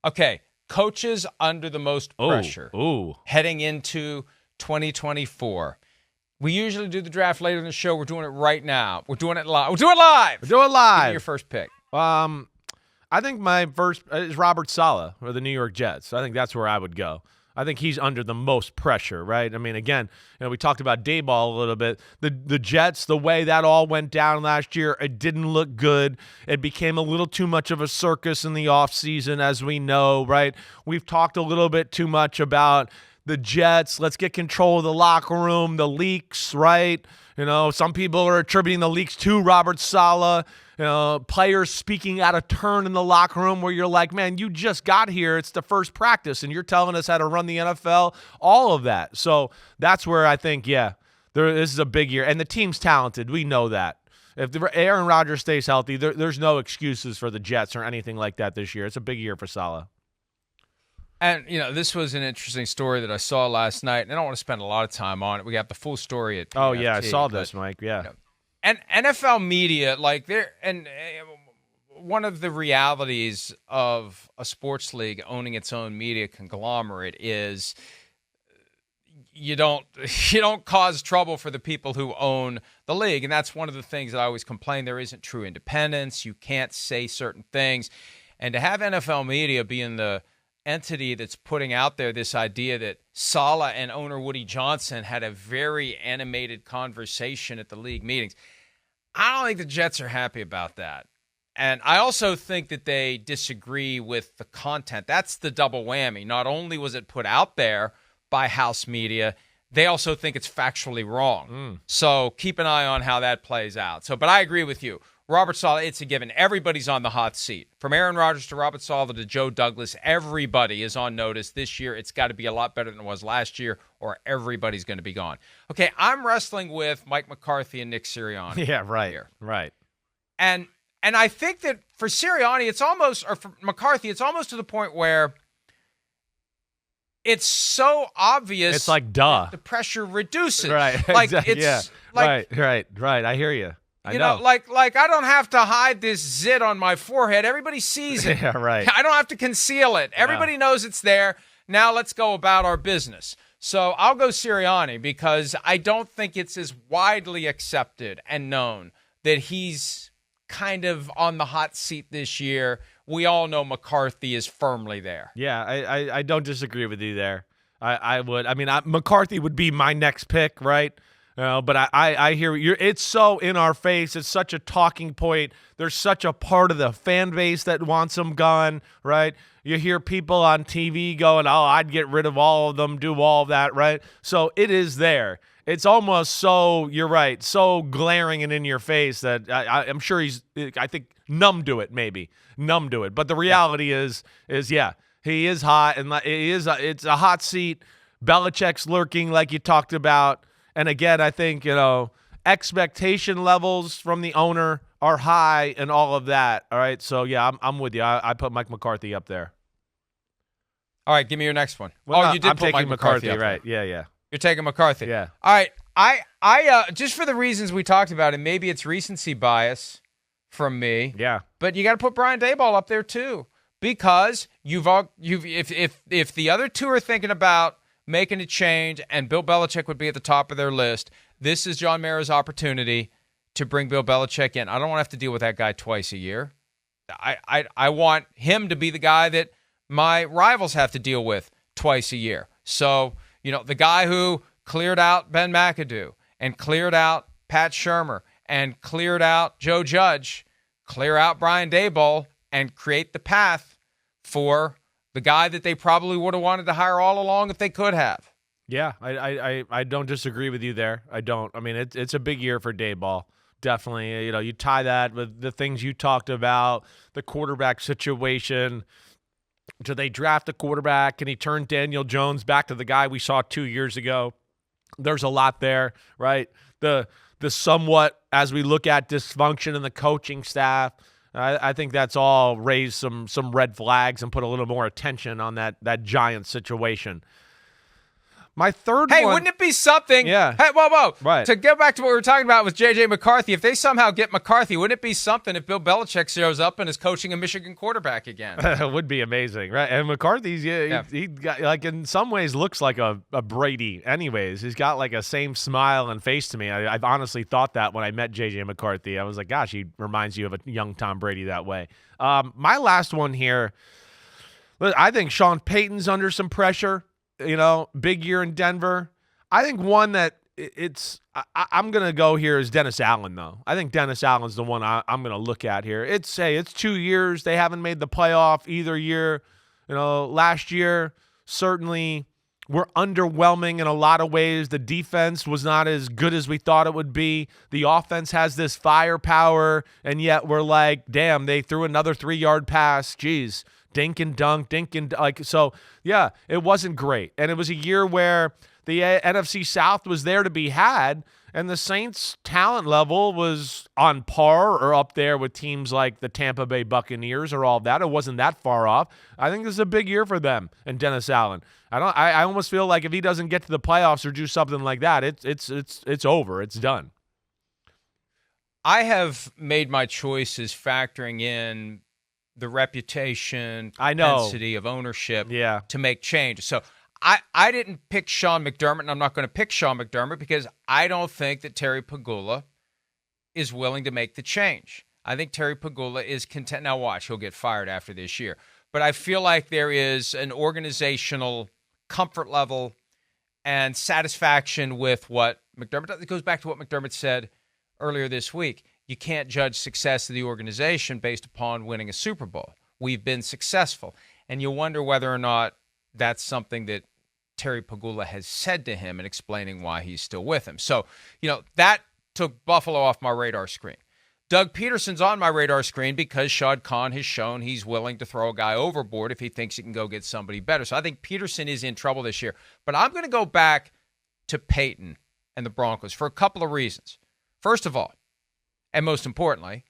Okay, coaches under the most pressure Ooh. heading into 2024. We usually do the draft later in the show. We're doing it right now. We're doing it live. We'll do it live. Do it live. Give me your first pick. I think my first is Robert Saleh for the New York Jets. I think that's where I would go. I think he's under the most pressure, right? I mean, again, we talked about Dayball a little bit. The Jets, the way that all went down last year, it didn't look good. It became a little too much of a circus in the offseason, as we know, right? We've talked a little bit too much about the Jets. Let's get control of the locker room, the leaks, right? Some people are attributing the leaks to Robert Saleh. Players speaking out of turn in the locker room where you're like, man, you just got here. It's the first practice, and you're telling us how to run the NFL, all of that. So that's where I think, this is a big year. And the team's talented. We know that. If Aaron Rodgers stays healthy, there's no excuses for the Jets or anything like that this year. It's a big year for Saleh. And, this was an interesting story that I saw last night, and I don't want to spend a lot of time on it. We got the full story at PFT. Oh, yeah, I saw this, Mike, yeah. And NFL media, one of the realities of a sports league owning its own media conglomerate is you don't cause trouble for the people who own the league. And that's one of the things that I always complain. There isn't true independence. You can't say certain things. And to have NFL media being the entity that's putting out there this idea that Saleh and owner Woody Johnson had a very animated conversation at the league meetings, I don't think the Jets are happy about that. And I also think that they disagree with the content. That's the double whammy. Not only was it put out there by house media, they also think it's factually wrong. So keep an eye on how that plays out. But I agree with you. Robert Saleh, it's a given. Everybody's on the hot seat. From Aaron Rodgers to Robert Saleh to Joe Douglas, everybody is on notice. This year, it's got to be a lot better than it was last year, or everybody's going to be gone. Okay, I'm wrestling with Mike McCarthy and Nick Sirianni. Yeah, right. Here. Right. And I think that for Sirianni, or for McCarthy, it's almost to the point where it's so obvious. It's like, duh. The pressure reduces. Right. Like, exactly. it's Right. I hear you. I know. Like I don't have to hide this zit on my forehead. Everybody sees it. Yeah, right. I don't have to conceal it. Everybody knows it's there. Now let's go about our business. So I'll go Sirianni because I don't think it's as widely accepted and known that he's kind of on the hot seat this year. We all know McCarthy is firmly there. Yeah, I don't disagree with you there. McCarthy would be my next pick, right? But I hear it's so in our face. It's such a talking point. There's such a part of the fan base that wants him gone, right? You hear people on TV going, oh, I'd get rid of all of them, do all of that, right? So it is there. It's almost so, you're right, so glaring and in your face that I'm sure he's, I think, numb to it, maybe. Numb to it. But the reality is he is hot, and it's a hot seat. Belichick's lurking like you talked about. And again, I think, expectation levels from the owner are high and all of that. All right. So, yeah, I'm with you. I put Mike McCarthy up there. All right. Give me your next one. Well, you did I'm put taking Mike McCarthy up right. there. Yeah. You're taking McCarthy. Yeah. All right. I just for the reasons we talked about, and maybe it's recency bias from me. Yeah. But you got to put Brian Daboll up there too, because if the other two are thinking about making a change, and Bill Belichick would be at the top of their list, this is John Mara's opportunity to bring Bill Belichick in. I don't want to have to deal with that guy twice a year. I want him to be the guy that my rivals have to deal with twice a year. So, the guy who cleared out Ben McAdoo and cleared out Pat Shurmur and cleared out Joe Judge, clear out Brian Daboll and create the path for the guy that they probably would have wanted to hire all along if they could have. Yeah, I don't disagree with you there. I don't. I mean, it's a big year for Daboll. Definitely. You tie that with the things you talked about, the quarterback situation. Do they draft a quarterback? Can he turn Daniel Jones back to the guy we saw 2 years ago? There's a lot there, right? The somewhat, as we look at dysfunction in the coaching staff, I think that's all raised some red flags and put a little more attention on that Giants situation. My third Hey, one. wouldn't it be something? Yeah. Hey, whoa. Right. To go back to what we were talking about with J.J. McCarthy, if they somehow get McCarthy, wouldn't it be something if Bill Belichick shows up and is coaching a Michigan quarterback again? It would be amazing, right? And McCarthy's, he got, like, in some ways looks like a Brady anyways. He's got like a same smile and face to me. I've honestly thought that when I met J.J. McCarthy. I was like, gosh, he reminds you of a young Tom Brady that way. My last one here, I think Sean Payton's under some pressure, big year in Denver. I think one that I'm going to go here is Dennis Allen, though. I think Dennis Allen's the one I'm going to look at here. It's 2 years. They haven't made the playoff either year. Last year, certainly were underwhelming in a lot of ways. The defense was not as good as we thought it would be. The offense has this firepower, and yet we're like, damn, they threw another 3-yard pass. Jeez, dink and dunk. So, yeah, it wasn't great. And it was a year where the NFC South was there to be had, and the Saints' talent level was on par or up there with teams like the Tampa Bay Buccaneers or all of that. It wasn't that far off. I think this is a big year for them and Dennis Allen. I almost feel like if he doesn't get to the playoffs or do something like that, it's over. It's done. I have made my choices factoring in the reputation, propensity of ownership to make changes. So I didn't pick Sean McDermott, and I'm not going to pick Sean McDermott because I don't think that Terry Pegula is willing to make the change. I think Terry Pegula is content. Now watch, he'll get fired after this year. But I feel like there is an organizational comfort level and satisfaction with what McDermott does. It goes back to what McDermott said earlier this week. You can't judge success of the organization based upon winning a Super Bowl. We've been successful. And you wonder whether or not that's something that Terry Pegula has said to him and explaining why he's still with him. So, that took Buffalo off my radar screen. Doug Peterson's on my radar screen because Shad Khan has shown he's willing to throw a guy overboard if he thinks he can go get somebody better. So I think Peterson is in trouble this year. But I'm going to go back to Peyton and the Broncos for a couple of reasons. First of all, and most importantly,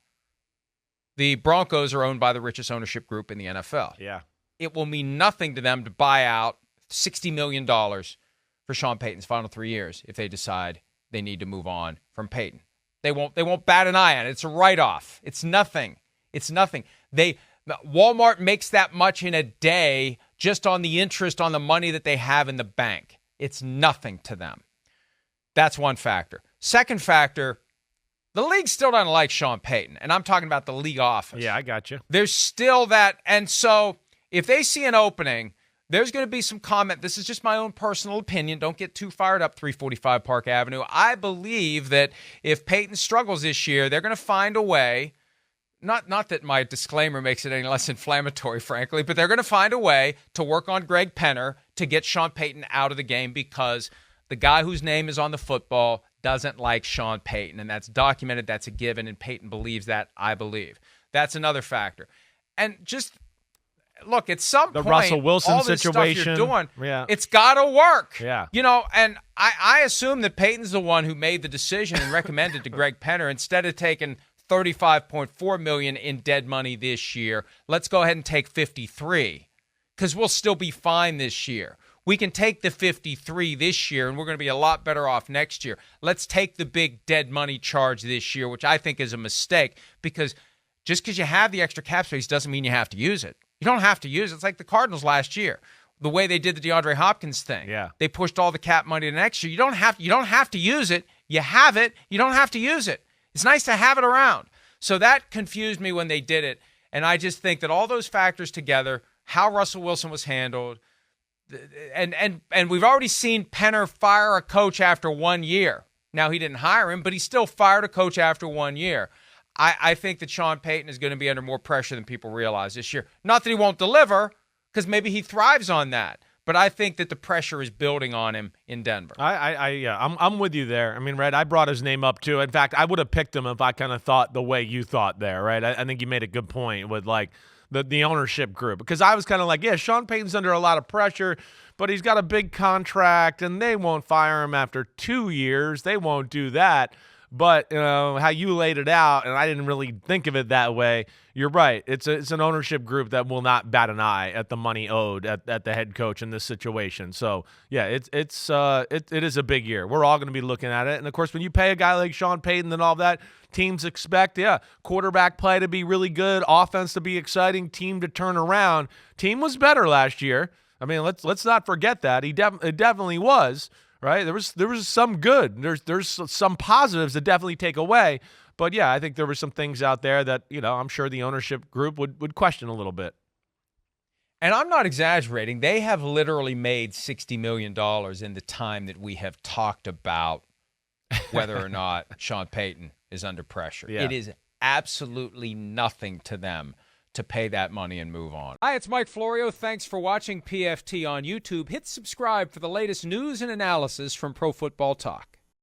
the Broncos are owned by the richest ownership group in the NFL. Yeah. It will mean nothing to them to buy out $60 million for Sean Payton's final 3 years if they decide they need to move on from Payton. They won't bat an eye on it. It's a write-off. It's nothing. Walmart makes that much in a day just on the interest on the money that they have in the bank. It's nothing to them. That's one factor. Second factor, the league still doesn't like Sean Payton, and I'm talking about the league office. Yeah, I got you. There's still that, and so if they see an opening, there's going to be some comment. This is just my own personal opinion. Don't get too fired up, 345 Park Avenue. I believe that if Peyton struggles this year, they're going to find a way, not that my disclaimer makes it any less inflammatory, frankly, but they're going to find a way to work on Greg Penner to get Sean Payton out of the game because the guy whose name is on the football doesn't like Sean Payton, and that's documented. That's a given, and Payton believes that. I believe. That's another factor. And just look, at some point, Russell Wilson all this situation, stuff you're doing, it's got to work. Yeah. And I assume that Peyton's the one who made the decision and recommended to Greg Penner, instead of taking $35.4 million in dead money this year, let's go ahead and take 53 because we'll still be fine this year. We can take the 53 this year, and we're going to be a lot better off next year. Let's take the big dead money charge this year, which I think is a mistake, because just because you have the extra cap space doesn't mean you have to use it. You don't have to use it. It's like the Cardinals last year, the way they did the DeAndre Hopkins thing. Yeah. They pushed all the cap money to next year. You don't have to use it. You have it. You don't have to use it. It's nice to have it around. So that confused me when they did it, and I just think that all those factors together, how Russell Wilson was handled, and we've already seen Penner fire a coach after 1 year. Now, he didn't hire him, but he still fired a coach after 1 year. I think that Sean Payton is going to be under more pressure than people realize this year. Not that he won't deliver, because maybe he thrives on that. But I think that the pressure is building on him in Denver. I'm with you there. I mean, right, I brought his name up too. In fact, I would have picked him if I kind of thought the way you thought there, right? I think you made a good point with like the ownership group, because I was kind of like, yeah, Sean Payton's under a lot of pressure, but he's got a big contract and they won't fire him after 2 years. They won't do that. But how you laid it out, and I didn't really think of it that way. You're right. It's an ownership group that will not bat an eye at the money owed at the head coach in this situation. So yeah, it is a big year. We're all going to be looking at it, and of course, when you pay a guy like Sean Payton and all that, teams expect quarterback play to be really good, offense to be exciting, team to turn around. Team was better last year. I mean, let's not forget that it definitely was. Right, there was some good. There's some positives that definitely take away, but yeah, I think there were some things out there that I'm sure the ownership group would question a little bit. And I'm not exaggerating. They have literally made $60 million in the time that we have talked about whether or not Sean Payton is under pressure. Yeah. It is absolutely nothing to them to pay that money and move on. Hi, it's Mike Florio. Thanks for watching PFT on YouTube. Hit subscribe for the latest news and analysis from Pro Football Talk.